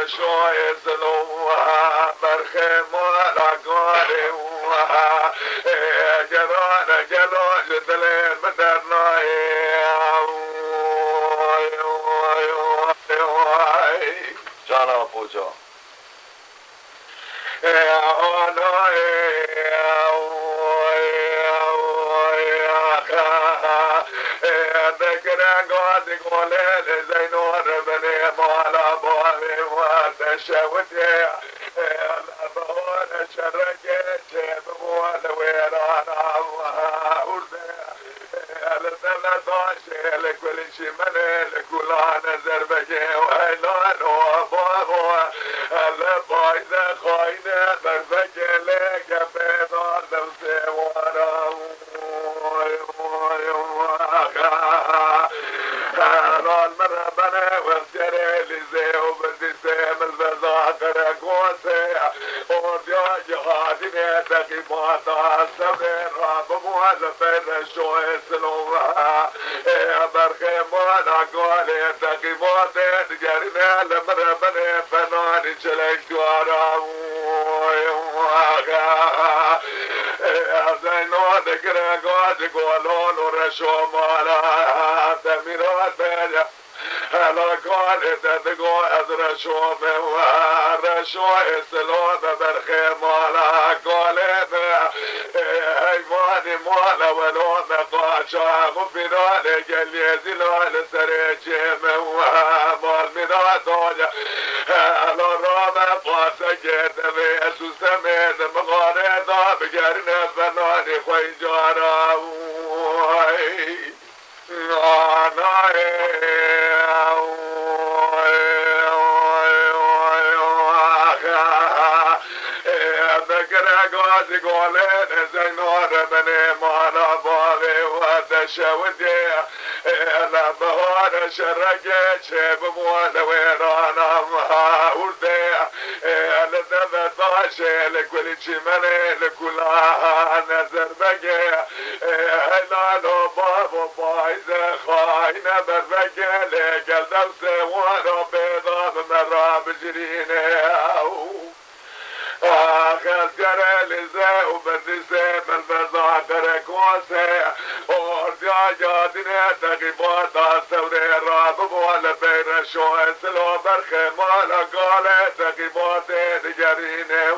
Reşoye Sılo Mıhemede Cenab Hoca شوتي الأبوان شرقت بموال ويرانا وردي الثلاثاش لكل شمال لكل نزر بجي وهيلان وبابو البايدة خاينة بربجي لك بيضا دوسي ورا المربنة والسري لزي وبدي سيم البزاقر قوسي ورجع جهادنا تقيمات السبير بموازفة رشوي سلو برخي مولا قولي تقيمات تجارنا المربنة فناني شلك دوارا زينو ذكرى قوسي قولون ورشو مالا تميرات بيجا هلا قالت تقول أزرشو رشوي سلو برخي مالا قالت هيفاني مالا ولو مقاشا غفراني قال لي زلال سريجي مال ميراتوجا هلا رابع فاسكت بيسو سمين مغارضة بقرن فناني خوي جارا قولين زينور مني مالا بابي وتشودي لبهون شرقت شيب موال ويرانا وردي لدبتاش لكل شمالي لكل نزر بقي هلالو بابو بايزة خاينة بربقي لقل دوسي وانو بيضا بمرا بجريني آخر جرالي زي وبدي سيب البزاقر كوسي ورجع جادنا تقيبات السوري رابب ولا بين شوي سلو برخي مالا قالي تقيبات تجريني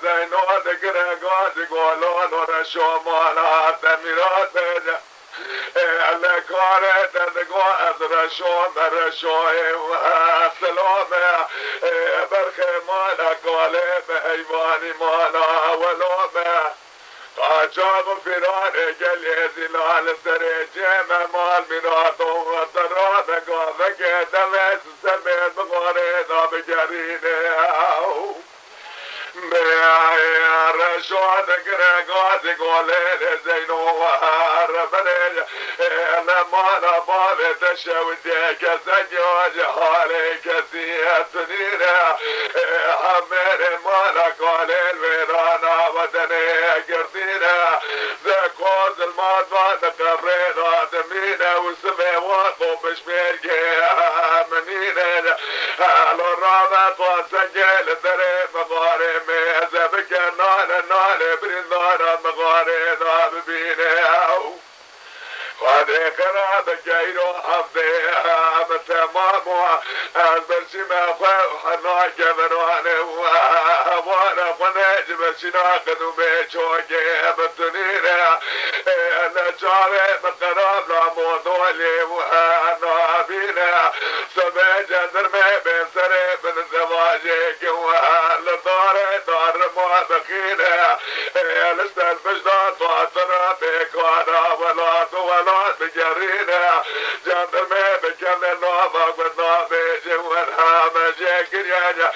زينو ذكرى قاسي قولون ورشو مالا تميرات بيجا اللي كانت تقول أزرشو مرشوي وسلومي برخي مالا قولي بحيواني مالا ولومي قاجاب فراني قلي زلال سريجي مال ميراتو وضراب قوضك دمس سمين بغريضة بجريني رشوة قرقاتي قولين زينو وهربني لما نبابي تشوتي كسجوج حالي كسية سنينة حميري مالا قولين ويرانا ودني قرطينة ذكوز المادفات قبرينا دمينة وسميوات وبشميركي منينة الرابط وسجل الدريب مغاري ميزة بكنانة نالي برندانة مغاري ذاب بيني وذكرى بكيرو حفظيها بتمامو البرشي ما فوحنا كبراني وانا فناج بشناقد وبيشوكي بتنينة نجاري بقراب لموضولي وانا بينا سبيج درمي بسري بن زواجيك والداري دار موابقينة لست الفجدان فاتنا بكوانا ولا خوالات بجرينا جنبه بكل نوفك بالنوبي جوان هام جاكر يا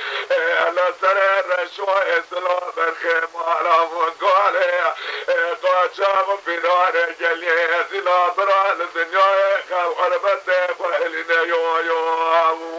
على سر رشوي سلو بالخمار وقالي قد شاف في نار جلي سلا برال الدنيا خو عربت فهلنا يو